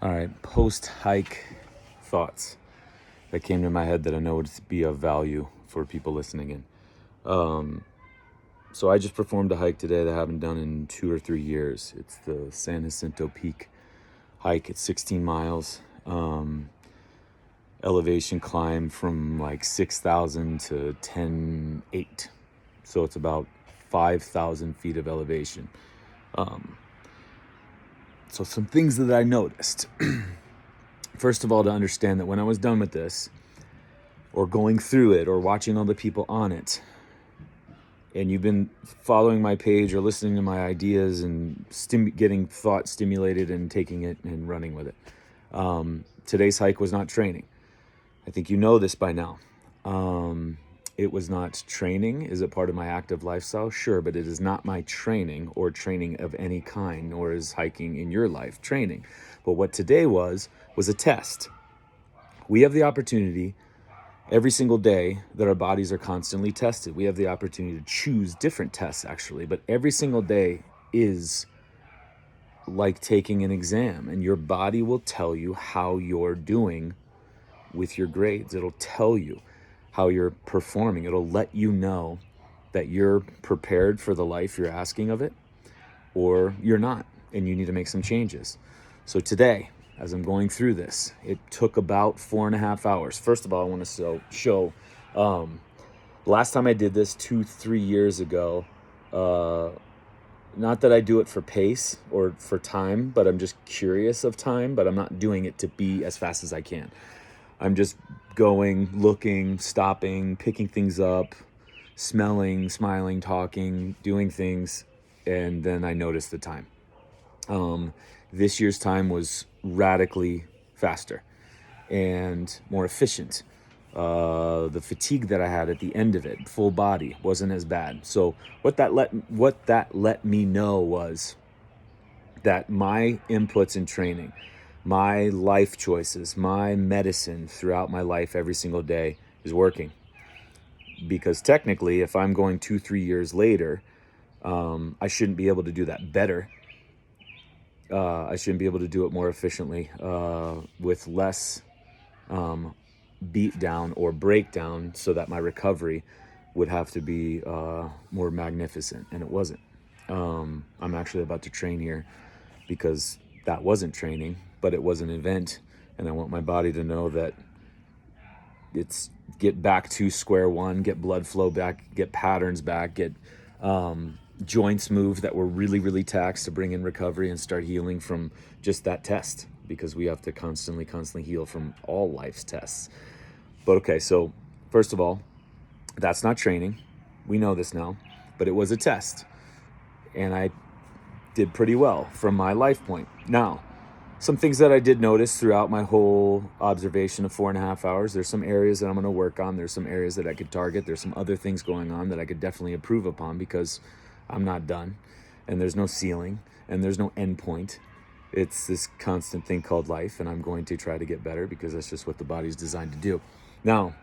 All right, post-hike thoughts that came to my head that I know would be of value for people listening in. So I just performed a hike today that I haven't done in 2 or 3 years. It's the San Jacinto Peak hike. It's 16 miles. Elevation climb from like 6,000 to 10,800. So it's about 5,000 feet of elevation. So some things that I noticed. First of all, to understand that when I was done with this, or going through it, or watching all the people on it, and you've been following my page or listening to my ideas and getting thought stimulated and taking it and running with it. Today's hike was not training. I think you know this by now. It was not training. Is it part of my active lifestyle? Sure, but it is not my training or training of any kind, nor is hiking in your life training. But what today was a test. We have the opportunity every single day that our bodies are constantly tested. We have the opportunity to choose different tests, actually, but every single day is like taking an exam, and your body will tell you how you're doing with your grades. It'll tell you how you're performing. It'll let you know that you're prepared for the life you're asking of it, or you're not, and you need to make some changes. So today, as I'm going through this, it took about 4.5 hours. First of all, I want to show last time I did this 2-3 years ago. Not that I do it for pace or for time, but I'm just curious of time, but I'm not doing it to be as fast as I can. I'm just going, looking, stopping, picking things up, smelling, smiling, talking, doing things, and then I notice the time. This year's time was radically faster and more efficient. The fatigue that I had at the end of it, full body, wasn't as bad. So what that let me know was that my inputs in training, my life choices, my medicine throughout my life every single day is working. Because technically, if I'm going 2-3 years later, I shouldn't be able to do that better. I shouldn't be able to do it more efficiently, with less beat down or breakdown, so that my recovery would have to be more magnificent, and it wasn't. I'm actually about to train here because that wasn't training, but it was an event, and I want my body to know that it's get back to square one, get blood flow back, get patterns back, get joints move that were really, really taxed to bring in recovery and start healing from just that test, because we have to constantly heal from all life's tests. But okay, so first of all, that's not training. We know this now, but it was a test, and I did pretty well from my life point. Now, some things that I did notice throughout my whole observation of 4.5 hours, there's some areas that I'm going to work on. There's some areas that I could target. There's some other things going on that I could definitely improve upon, because I'm not done, and there's no ceiling, and there's no end point. It's this constant thing called life, and I'm going to try to get better, because that's just what the body's designed to do. Now,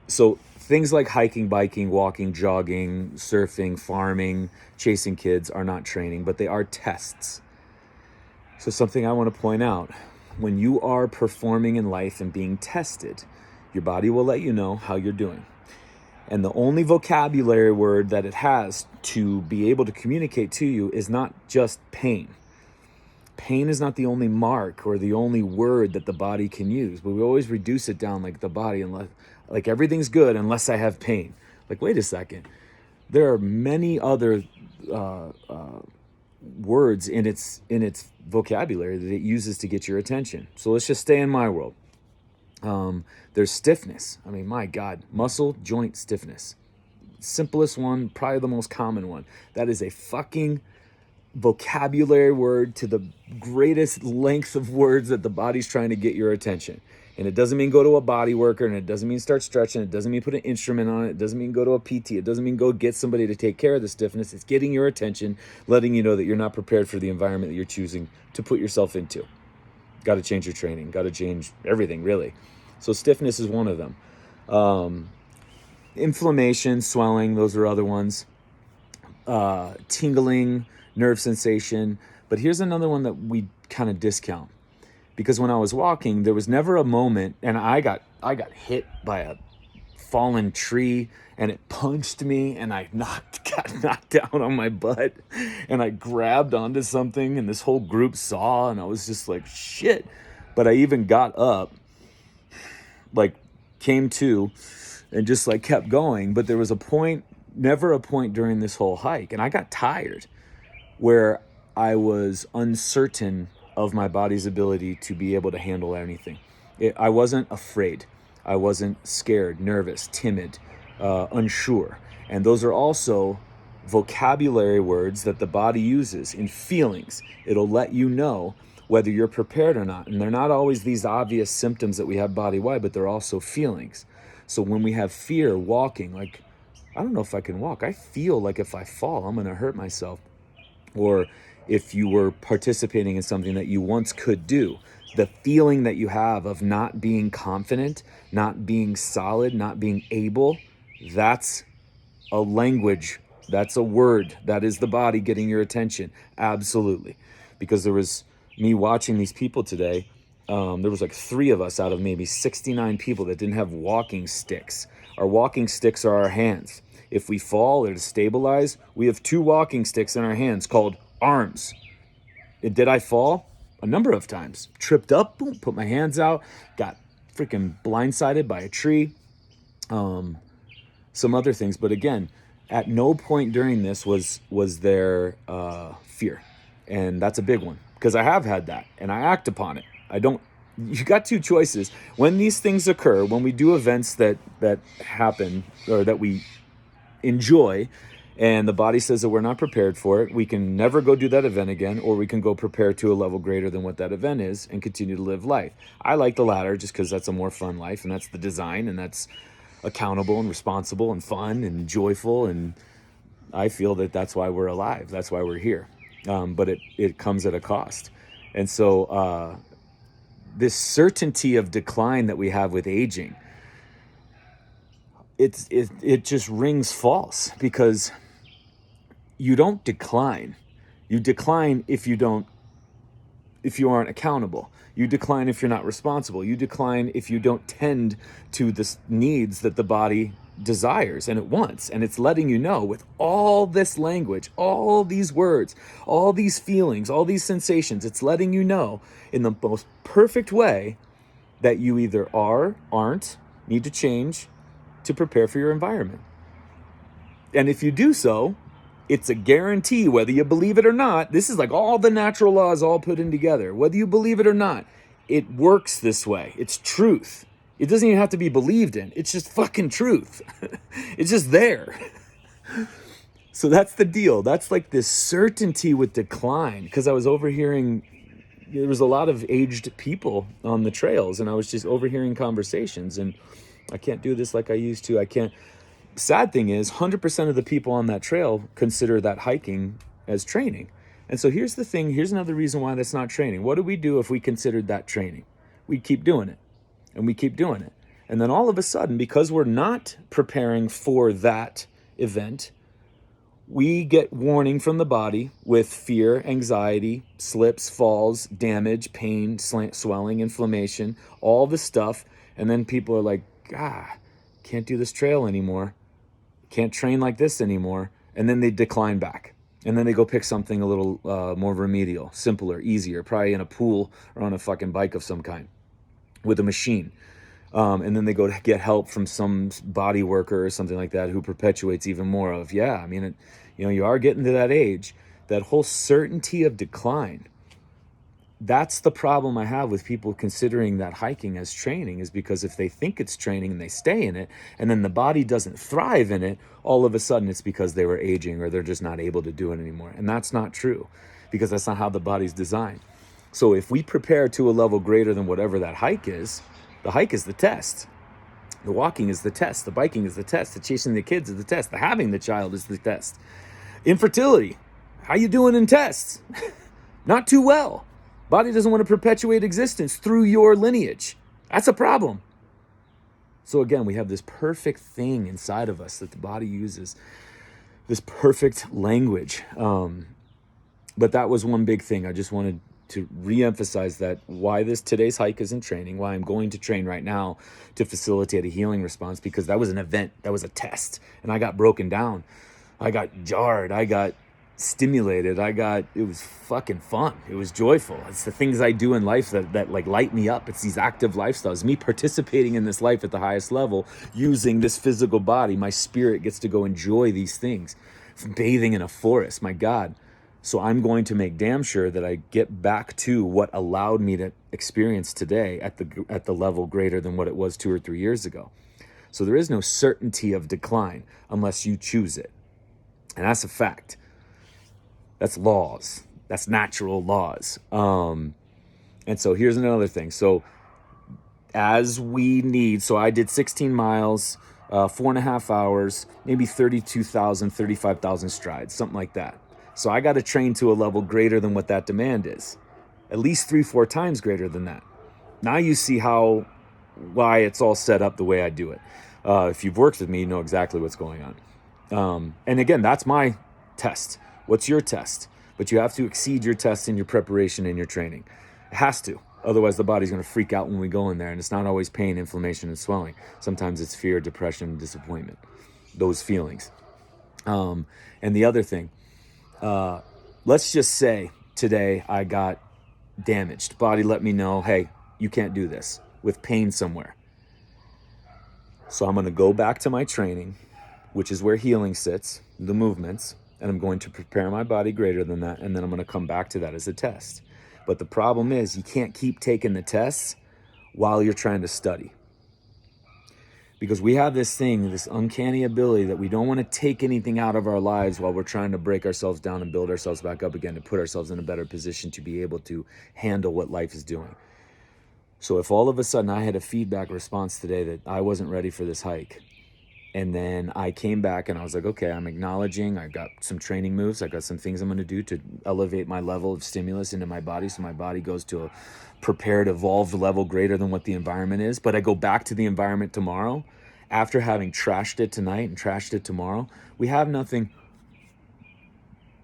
so things like hiking, biking, walking, jogging, surfing, farming, chasing kids are not training, but they are tests. So something I want to point out, when you are performing in life and being tested, your body will let you know how you're doing. And the only vocabulary word that it has to be able to communicate to you is not just pain. Pain is not the only mark or the only word that the body can use, but we always reduce it down like the body, unless, like, everything's good unless I have pain. Like, wait a second. There are many other words in its vocabulary that it uses to get your attention. So let's just stay in my world. There's stiffness. I mean, my God, muscle joint stiffness. Simplest one, probably the most common one. That is a fucking vocabulary word to the greatest length of words that the body's trying to get your attention. And it doesn't mean go to a body worker, and it doesn't mean start stretching. It doesn't mean put an instrument on it. It doesn't mean go to a PT. It doesn't mean go get somebody to take care of the stiffness. It's getting your attention, letting you know that you're not prepared for the environment that you're choosing to put yourself into. Got to change your training. Got to change everything, really. So stiffness is one of them. Inflammation, swelling, those are other ones. Tingling, nerve sensation, But here's another one that we kind of discount, because when I was walking, there was never a moment, and I got hit by a fallen tree and it punched me, and I got knocked down on my butt, and I grabbed onto something, and this whole group saw, and I was just like, shit. But I even got up, like came to, and just like kept going. But there was a point, never a point during this whole hike, and I got tired, where I was uncertain of my body's ability to be able to handle anything. I wasn't afraid. I wasn't scared, nervous, timid, unsure. And those are also vocabulary words that the body uses in feelings. It'll let you know whether you're prepared or not. And they're not always these obvious symptoms that we have body-wide, but they're also feelings. So when we have fear walking, like, I don't know if I can walk. I feel like if I fall, I'm going to hurt myself. Or if you were participating in something that you once could do, the feeling that you have of not being confident, not being solid, not being able, that's a language, that's a word, that is the body getting your attention. Absolutely. Because there was me watching these people today. There was like 3 of us out of maybe 69 people that didn't have walking sticks. Our walking sticks are our hands. If we fall or to stabilize, we have 2 walking sticks in our hands called arms. Did I fall? A number of times. Tripped up, boom, put my hands out, got freaking blindsided by a tree, some other things. But again, at no point during this was there fear. And that's a big one, because I have had that and I act upon it. You got 2 choices. When these things occur, when we do events that happen or that we enjoy, and the body says that we're not prepared for it, we can never go do that event again, or we can go prepare to a level greater than what that event is and continue to live life. I like the latter just because that's a more fun life, and that's the design, and that's accountable and responsible and fun and joyful, and I feel that that's why we're alive. That's why we're here. But it comes at a cost. And so this certainty of decline that we have with aging, it just rings false, because you don't decline. You decline if you aren't accountable. You decline if you're not responsible. You decline if you don't tend to the needs that the body desires and it wants. And it's letting you know, with all this language, all these words, all these feelings, all these sensations, it's letting you know in the most perfect way that you either are, aren't, need to change to prepare for your environment. And if you do so, it's a guarantee, whether you believe it or not. This is like all the natural laws all put in together. Whether you believe it or not, it works this way. It's truth. It doesn't even have to be believed in. It's just fucking truth. It's just there. So that's the deal. That's like this certainty with decline. Because I was overhearing, there was a lot of aged people on the trails, and I was just overhearing conversations, and I can't do this like I used to. I can't. Sad thing is, 100% of the people on that trail consider that hiking as training. And so here's the thing. Here's another reason why that's not training. What do we do if we considered that training? We keep doing it, and we keep doing it. And then all of a sudden, because we're not preparing for that event, we get warning from the body with fear, anxiety, slips, falls, damage, pain, swelling, inflammation, all the stuff. And then people are like, can't do this trail anymore. Can't train like this anymore. And then they decline back. And then they go pick something a little more remedial, simpler, easier, probably in a pool or on a fucking bike of some kind with a machine. And then they go to get help from some body worker or something like that who perpetuates even more of, you are getting to that age, that whole certainty of decline. That's the problem I have with people considering that hiking as training, is because if they think it's training and they stay in it, and then the body doesn't thrive in it, all of a sudden it's because they were aging or they're just not able to do it anymore. And that's not true, because that's not how the body's designed. So if we prepare to a level greater than whatever that hike is, the hike is the test. The walking is the test. The biking is the test. The chasing the kids is the test. The having the child is the test. Infertility, how you doing in tests? Not too well. Body doesn't want to perpetuate existence through your lineage. That's a problem. So again, we have this perfect thing inside of us that the body uses, this perfect language. But that was one big thing. I just wanted to re-emphasize that why today's hike isn't training, why I'm going to train right now to facilitate a healing response, because that was an event, that was a test, and I got broken down. I got jarred, I got stimulated, it was fucking fun. It was joyful. It's the things I do in life that like light me up. It's these active lifestyles, me participating in this life at the highest level, using this physical body. My spirit gets to go enjoy these things. Bathing in a forest, my God. So I'm going to make damn sure that I get back to what allowed me to experience today at the level greater than what it was 2 or 3 years ago. So there is no certainty of decline unless you choose it. And that's a fact. That's laws. That's natural laws. And so here's another thing. So I did 16 miles, 4.5 hours, maybe 32,000, 35,000 strides, something like that. So I got to train to a level greater than what that demand is, at least 3-4 times greater than that. Now you see why it's all set up the way I do it. If you've worked with me, you know exactly what's going on. And again, that's my test. What's your test? But you have to exceed your test in your preparation and your training. It has to. Otherwise, the body's going to freak out when we go in there. And it's not always pain, inflammation, and swelling. Sometimes it's fear, depression, disappointment, those feelings. And the other thing, let's just say today I got damaged. Body let me know, hey, you can't do this, with pain somewhere. So I'm going to go back to my training, which is where healing sits, the movements, and I'm going to prepare my body greater than that, and then I'm going to come back to that as a test. But the problem is you can't keep taking the tests while you're trying to study. Because we have this uncanny ability that we don't want to take anything out of our lives while we're trying to break ourselves down and build ourselves back up again, to put ourselves in a better position to be able to handle what life is doing. So if all of a sudden I had a feedback response today that I wasn't ready for this hike, and then I came back and I was like, okay, I'm acknowledging, I've got some training moves, I've got some things I'm going to do to elevate my level of stimulus into my body so my body goes to a prepared, evolved level greater than what the environment is. But I go back to the environment tomorrow after having trashed it tonight and trashed it tomorrow. We have nothing.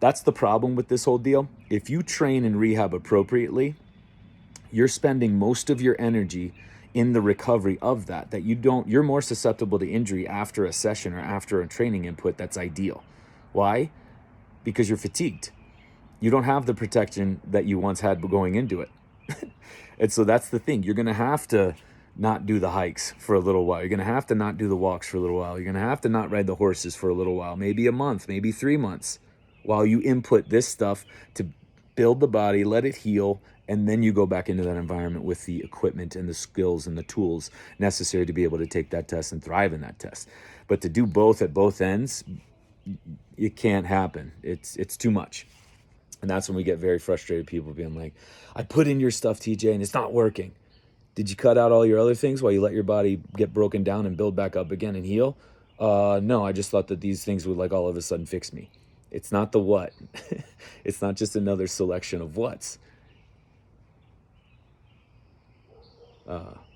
That's the problem with this whole deal. If you train and rehab appropriately, you're spending most of your energy in the recovery of that you're more susceptible to injury after a session or after a training input that's ideal. Why? Because you're fatigued. You don't have the protection that you once had going into it. And so that's the thing. You're going to have to not do the hikes for a little while. You're going to have to not do the walks for a little while. You're going to have to not ride the horses for a little while, maybe a month, maybe 3 months, while you input this stuff to build the body, let it heal, and then you go back into that environment with the equipment and the skills and the tools necessary to be able to take that test and thrive in that test. But to do both at both ends, it can't happen. It's too much. And that's when we get very frustrated, people being like, I put in your stuff, TJ, and it's not working. Did you cut out all your other things while you let your body get broken down and build back up again and heal? No, I just thought that these things would like all of a sudden fix me. It's not the what. It's not just another selection of what's.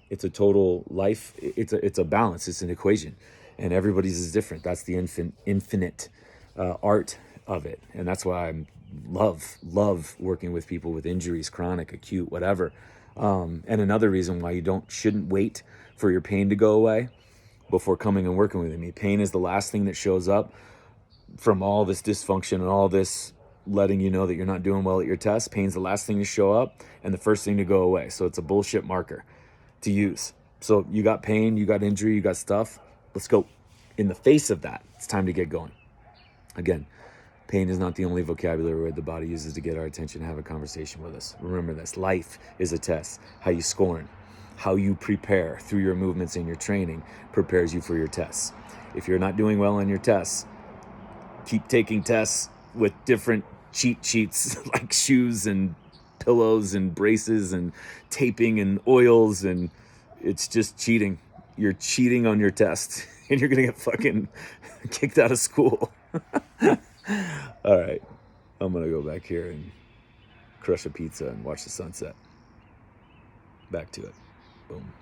It's a total life. It's a balance. It's an equation, and everybody's is different. That's the infinite art of it, and that's why I love working with people with injuries, chronic, acute, whatever. And another reason why you shouldn't wait for your pain to go away before coming and working with me. Pain is the last thing that shows up from all this dysfunction and all this letting you know that you're not doing well at your test. Pain's the last thing to show up and the first thing to go away. So it's a bullshit marker to use. So you got pain, you got injury, you got stuff. Let's go. In the face of that, it's time to get going. Again, pain is not the only vocabulary word the body uses to get our attention and have a conversation with us. Remember this. Life is a test. How you scoring, how you prepare through your movements and your training prepares you for your tests. If you're not doing well on your tests, keep taking tests with different cheat sheets like shoes and pillows and braces and taping and oils, and it's just cheating. You're cheating on your test and you're gonna get fucking kicked out of school. All right, I'm gonna go back here and crush a pizza and watch the sunset. Back to it. Boom.